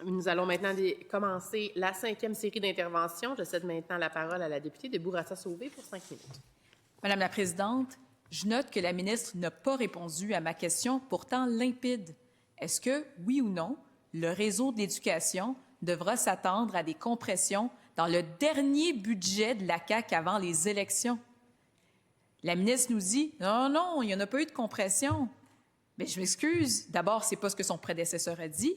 Nous allons maintenant commencer la 5e série d'interventions. Je cède maintenant la parole à la députée de Bourassa-Sauvé pour 5 minutes. Madame la Présidente, je note que la ministre n'a pas répondu à ma question pourtant limpide. Est-ce que, oui ou non, le réseau de l'éducation devra s'attendre à des compressions dans le dernier budget de la CAQ avant les élections? La ministre nous dit « Non, non, il n'y en a pas eu de compression. » Mais je m'excuse. D'abord, ce n'est pas ce que son prédécesseur a dit,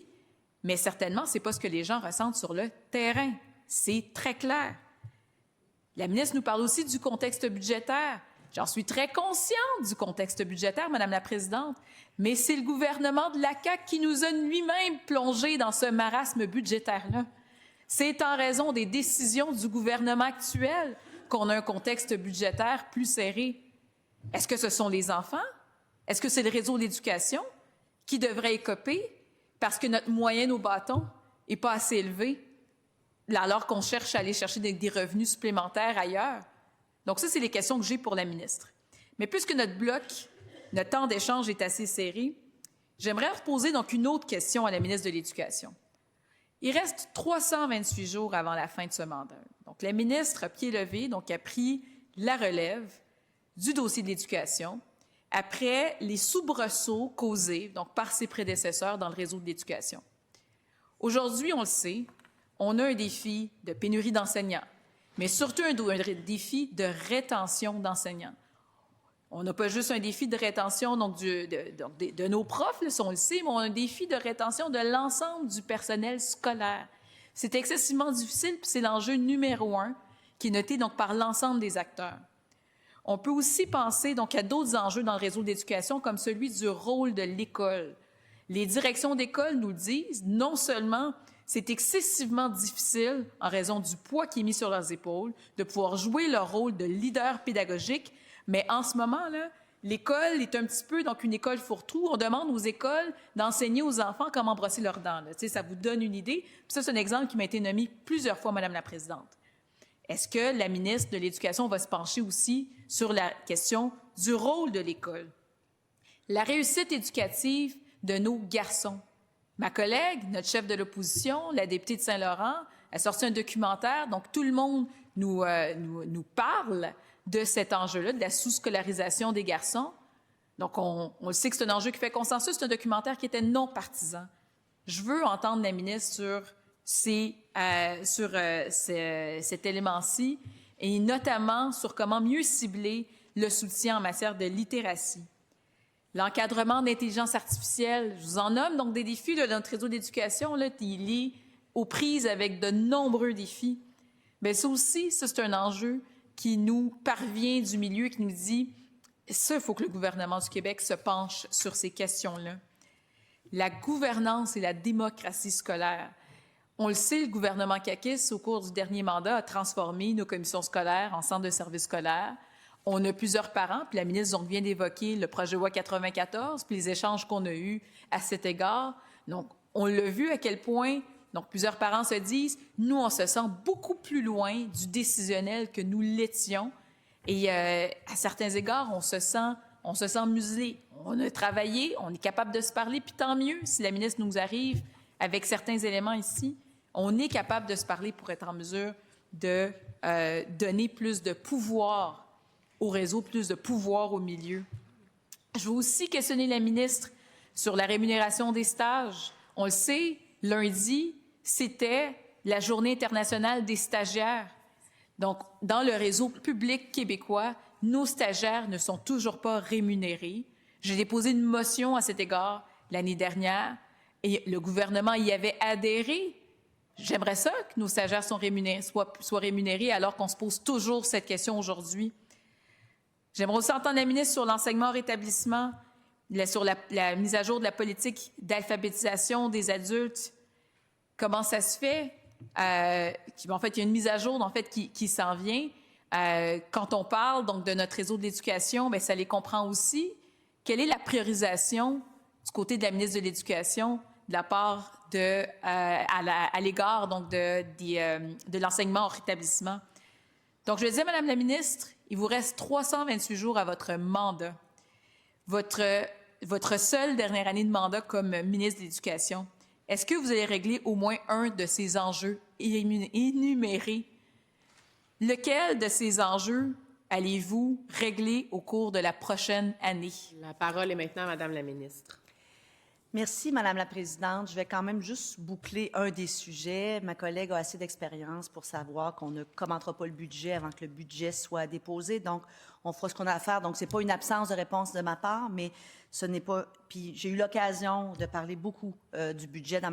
mais certainement, ce n'est pas ce que les gens ressentent sur le terrain. C'est très clair. La ministre nous parle aussi du contexte budgétaire. J'en suis très consciente du contexte budgétaire, Madame la Présidente, mais c'est le gouvernement de la CAQ qui nous a lui-même plongés dans ce marasme budgétaire-là. C'est en raison des décisions du gouvernement actuel qu'on a un contexte budgétaire plus serré. Est-ce que ce sont les enfants? Est-ce que c'est le réseau d'éducation qui devrait écoper parce que notre moyenne au bâton n'est pas assez élevée, alors qu'on cherche à aller chercher des revenus supplémentaires ailleurs? Donc ça, c'est les questions que j'ai pour la ministre. Mais puisque notre temps d'échange est assez serré, j'aimerais reposer donc une autre question à la ministre de l'Éducation. Il reste 328 jours avant la fin de ce mandat. Donc la ministre, à pied levé, a pris la relève du dossier de l'éducation après les soubresauts causés par ses prédécesseurs dans le réseau de l'éducation. Aujourd'hui, on le sait, on a un défi de pénurie d'enseignants, mais surtout un défi de rétention d'enseignants. On n'a pas juste un défi de rétention de nos profs, là, si on le sait, mais on a un défi de rétention de l'ensemble du personnel scolaire. C'est excessivement difficile, puis c'est l'enjeu numéro 1 qui est noté par l'ensemble des acteurs. On peut aussi penser à d'autres enjeux dans le réseau d'éducation, comme celui du rôle de l'école. Les directions d'école nous le disent, non seulement c'est excessivement difficile, en raison du poids qui est mis sur leurs épaules, de pouvoir jouer leur rôle de leader pédagogique, mais en ce moment, là, l'école est un petit peu une école fourre-tout. On demande aux écoles d'enseigner aux enfants comment brosser leurs dents. Là. Ça vous donne une idée. Puis ça, c'est un exemple qui m'a été nommé plusieurs fois, Madame la Présidente. Est-ce que la ministre de l'Éducation va se pencher aussi sur la question du rôle de l'école? La réussite éducative de nos garçons. Ma collègue, notre chef de l'opposition, la députée de Saint-Laurent, a sorti un documentaire, donc tout le monde nous parle de cet enjeu-là, de la sous-scolarisation des garçons. Donc, on le sait que c'est un enjeu qui fait consensus, c'est un documentaire qui était non partisan. Je veux entendre la ministre sur cet élément-ci, et notamment sur comment mieux cibler le soutien en matière de littératie. L'encadrement d'intelligence artificielle, je vous en nomme donc des défis de notre réseau d'éducation, il est aux prises avec de nombreux défis. Mais ça aussi, c'est un enjeu qui nous parvient du milieu, qui nous dit ça, il faut que le gouvernement du Québec se penche sur ces questions-là. La gouvernance et la démocratie scolaire. On le sait, le gouvernement caquiste, au cours du dernier mandat, a transformé nos commissions scolaires en centres de services scolaires. On a plusieurs parents, puis la ministre vient d'évoquer le projet de loi 94, puis les échanges qu'on a eus à cet égard. Donc, on l'a vu à quel point plusieurs parents se disent « Nous, on se sent beaucoup plus loin du décisionnel que nous l'étions. » Et à certains égards, on se sent muselé. On a travaillé, on est capable de se parler, puis tant mieux si la ministre nous arrive avec certains éléments ici. On est capable de se parler pour être en mesure de donner plus de pouvoir au réseau, plus de pouvoir au milieu. Je veux aussi questionner la ministre sur la rémunération des stages. On le sait, lundi, c'était la Journée internationale des stagiaires. Donc, dans le réseau public québécois, nos stagiaires ne sont toujours pas rémunérés. J'ai déposé une motion à cet égard l'année dernière et le gouvernement y avait adhéré. J'aimerais ça que nos stagiaires soient rémunérés alors qu'on se pose toujours cette question aujourd'hui. J'aimerais aussi entendre la ministre sur l'enseignement hors établissement, sur la mise à jour de la politique d'alphabétisation des adultes. Comment ça se fait? En fait, il y a une mise à jour qui s'en vient. Quand on parle de notre réseau de l'éducation, bien, ça les comprend aussi. Quelle est la priorisation du côté de la ministre de l'Éducation de la part à l'égard de l'enseignement hors établissement? Donc, je disais, Madame la ministre, il vous reste 328 jours à votre mandat. Votre seule dernière année de mandat comme ministre de l'Éducation. Est-ce que vous allez régler au moins un de ces enjeux énumérés? Lequel de ces enjeux allez-vous régler au cours de la prochaine année? La parole est maintenant à Madame la ministre. Merci, Madame la Présidente. Je vais quand même juste boucler un des sujets. Ma collègue a assez d'expérience pour savoir qu'on ne commentera pas le budget avant que le budget soit déposé. Donc, on fera ce qu'on a à faire. Donc, ce n'est pas une absence de réponse de ma part, mais ce n'est pas... Puis, j'ai eu l'occasion de parler beaucoup du budget dans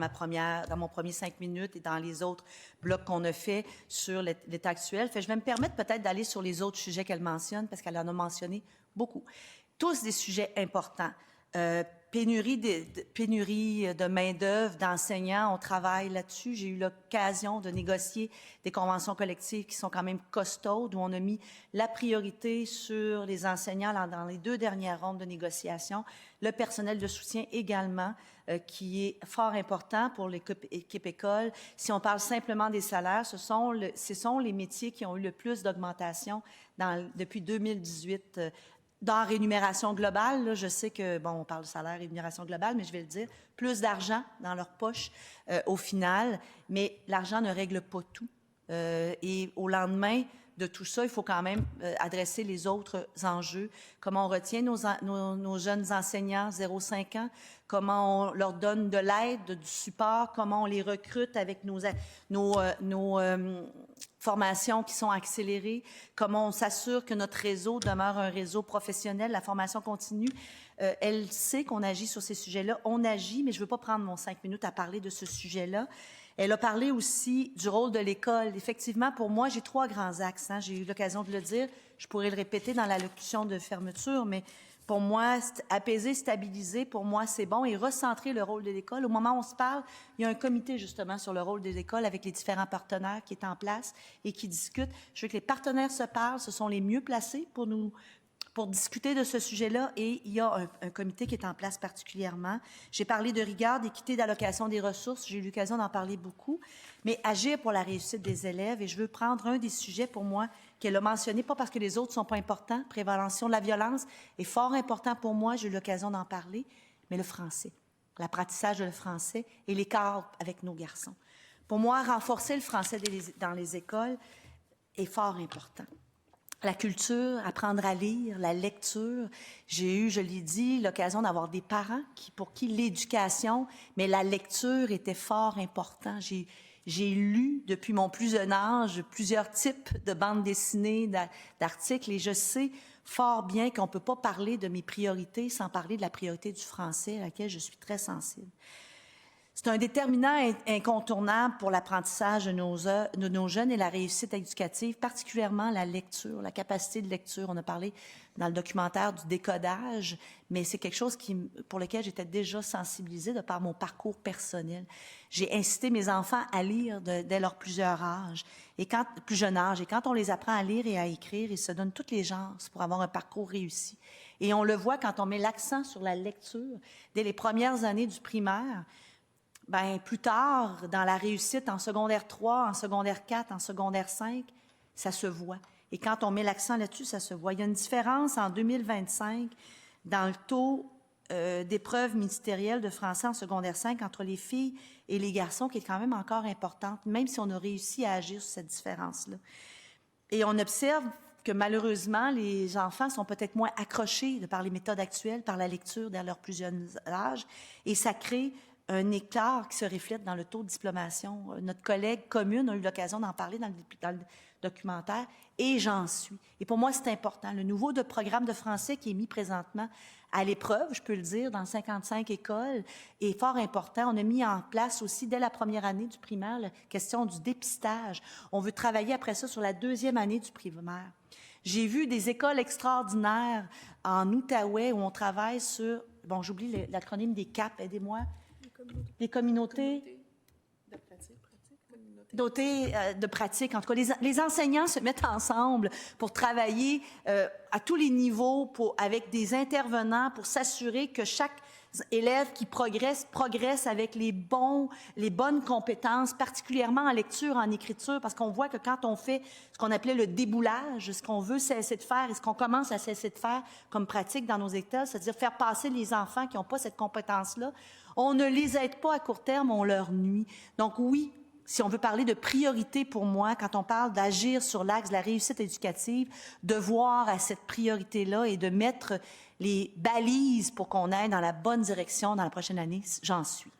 mon premier 5 minutes et dans les autres blocs qu'on a fait sur l'état actuel. Je vais me permettre peut-être d'aller sur les autres sujets qu'elle mentionne, parce qu'elle en a mentionné beaucoup. Tous des sujets importants. Pénurie de main-d'œuvre, d'enseignants, on travaille là-dessus. J'ai eu l'occasion de négocier des conventions collectives qui sont quand même costaudes, où on a mis la priorité sur les enseignants dans les 2 dernières rondes de négociation. Le personnel de soutien également, qui est fort important pour l'équipe école. Si on parle simplement des salaires, ce sont les métiers qui ont eu le plus d'augmentation depuis 2018. Dans la rémunération globale, là, je sais que, bon, on parle de salaire, rémunération globale, mais je vais le dire, plus d'argent dans leur poche au final, mais l'argent ne règle pas tout. Et au lendemain de tout ça, il faut quand même adresser les autres enjeux. Comment on retient nos jeunes enseignants 0-5 ans, comment on leur donne de l'aide, du support, comment on les recrute avec nos formations qui sont accélérées, comment on s'assure que notre réseau demeure un réseau professionnel, la formation continue. Elle sait qu'on agit sur ces sujets-là. On agit, mais je ne veux pas prendre mon 5 minutes à parler de ce sujet-là. Elle a parlé aussi du rôle de l'école. Effectivement, pour moi, j'ai 3 grands axes. J'ai eu l'occasion de le dire. Je pourrais le répéter dans l'allocution de fermeture, mais pour moi, apaiser, stabiliser, pour moi, c'est bon. Et recentrer le rôle de l'école. Au moment où on se parle, il y a un comité, justement, sur le rôle de l'école avec les différents partenaires qui est en place et qui discutent. Je veux que les partenaires se parlent. Ce sont les mieux placés pour discuter de ce sujet-là, et il y a un comité qui est en place particulièrement. J'ai parlé de rigueur, d'équité, d'allocation des ressources. J'ai eu l'occasion d'en parler beaucoup. Mais agir pour la réussite des élèves, et je veux prendre un des sujets pour moi qu'elle a mentionné, pas parce que les autres ne sont pas importants. Prévention de la violence est fort important pour moi. J'ai eu l'occasion d'en parler. Mais le français, l'apprentissage de le français et l'écart avec nos garçons. Pour moi, renforcer le français dans les écoles est fort important. La culture, apprendre à lire, la lecture. J'ai eu, je l'ai dit, l'occasion d'avoir des parents pour qui l'éducation, mais la lecture était fort important. J'ai lu depuis mon plus jeune âge plusieurs types de bandes dessinées, d'articles, et je sais fort bien qu'on ne peut pas parler de mes priorités sans parler de la priorité du français à laquelle je suis très sensible. C'est un déterminant incontournable pour l'apprentissage de nos jeunes et la réussite éducative, particulièrement la lecture, la capacité de lecture. On a parlé dans le documentaire du décodage, mais c'est quelque chose pour lequel j'étais déjà sensibilisée de par mon parcours personnel. J'ai incité mes enfants à lire dès leur plus jeune âge. Et quand on les apprend à lire et à écrire, ils se donnent toutes les chances pour avoir un parcours réussi. Et on le voit quand on met l'accent sur la lecture dès les premières années du primaire. Plus tard, dans la réussite en secondaire 3, en secondaire 4, en secondaire 5, ça se voit. Et quand on met l'accent là-dessus, ça se voit. Il y a une différence en 2025 dans le taux d'épreuves ministérielles de français en secondaire 5 entre les filles et les garçons, qui est quand même encore importante, même si on a réussi à agir sur cette différence-là. Et on observe que malheureusement, les enfants sont peut-être moins accrochés par les méthodes actuelles, par la lecture dès leur plus jeune âge, et ça crée un écart qui se reflète dans le taux de diplomation. Notre collègue commune a eu l'occasion d'en parler dans le documentaire, et j'en suis. Et pour moi, c'est important. Le nouveau programme de français qui est mis présentement à l'épreuve, je peux le dire, dans 55 écoles, est fort important. On a mis en place aussi, dès la première année du primaire, la question du dépistage. On veut travailler après ça sur la 2e année du primaire. J'ai vu des écoles extraordinaires en Outaouais où on travaille sur, j'oublie l'acronyme des CAP, aidez-moi, les communautés dotées de pratiques. En tout cas, les enseignants se mettent ensemble pour travailler à tous les niveaux avec des intervenants pour s'assurer que chaque élèves qui progressent avec les bonnes compétences, particulièrement en lecture, en écriture, parce qu'on voit que quand on fait ce qu'on appelait le déboulage, ce qu'on veut cesser de faire et ce qu'on commence à cesser de faire comme pratique dans nos écoles, c'est-à-dire faire passer les enfants qui n'ont pas cette compétence-là, on ne les aide pas à court terme, on leur nuit. Donc oui, si on veut parler de priorité pour moi, quand on parle d'agir sur l'axe de la réussite éducative, de voir à cette priorité-là et de mettre les balises pour qu'on aille dans la bonne direction dans la prochaine année, j'en suis.